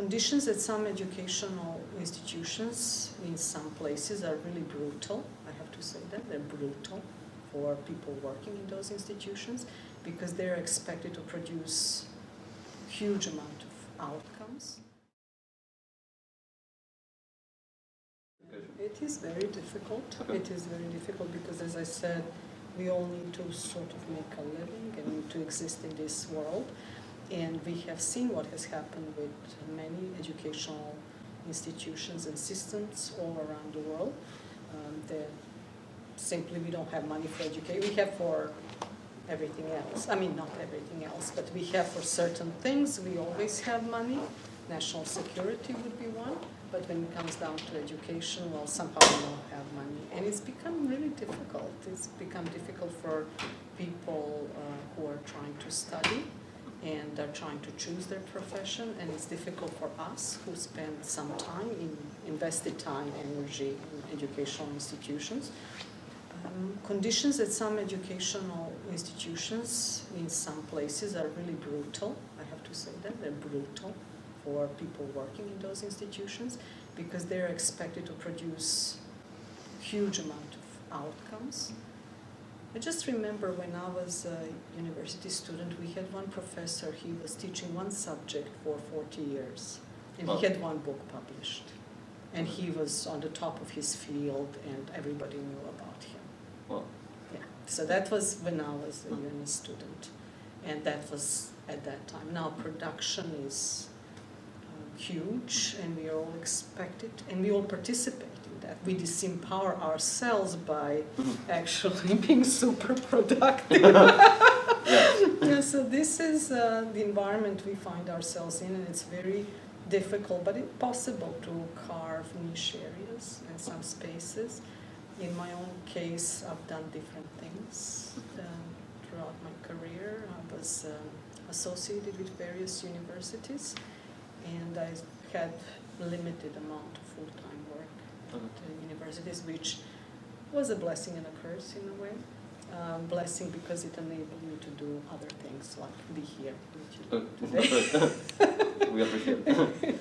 Conditions at some educational institutions in some places are really brutal. I have to say that they're brutal for people working in those institutions because they're expected to produce huge amount of outcomes. It is very difficult. It is very difficult because, as I said, we all need to sort of make a living and to exist in this world. And we have seen what has happened with many educational institutions and systems all around the world. Simply we don't have money for education. We have for everything else. I mean, not everything else, but we have for certain things. We always have money. National security would be one. But when it comes down to education, well, somehow we don't have money. And it's become really difficult. It's become difficult for people who are trying to study and are trying to choose their profession, and it's difficult for us who spend some time, invested time, energy in educational institutions. Conditions at some educational institutions in some places are really brutal. I have to say that they're brutal for people working in those institutions because they're expected to produce huge amount of outcomes. I just remember when I was a university student, we had one professor, he was teaching one subject for 40 years, and he had one book published. And he was on the top of his field, and everybody knew about him. Wow. Yeah. So that was when I was a uni student, and that was at that time. Now production is huge, and we are all expected, and we all participate in that. We disempower ourselves by actually being super productive. Yeah, so this is the environment we find ourselves in, and it's very difficult, but it's possible to carve niche areas in some spaces. In my own case, I've done different things throughout my career. I was associated with various universities, and I had limited amount of full-time work at universities, which was a blessing and a curse in a way. Blessing because it enabled me to do other things, like be here with you today. We appreciate it.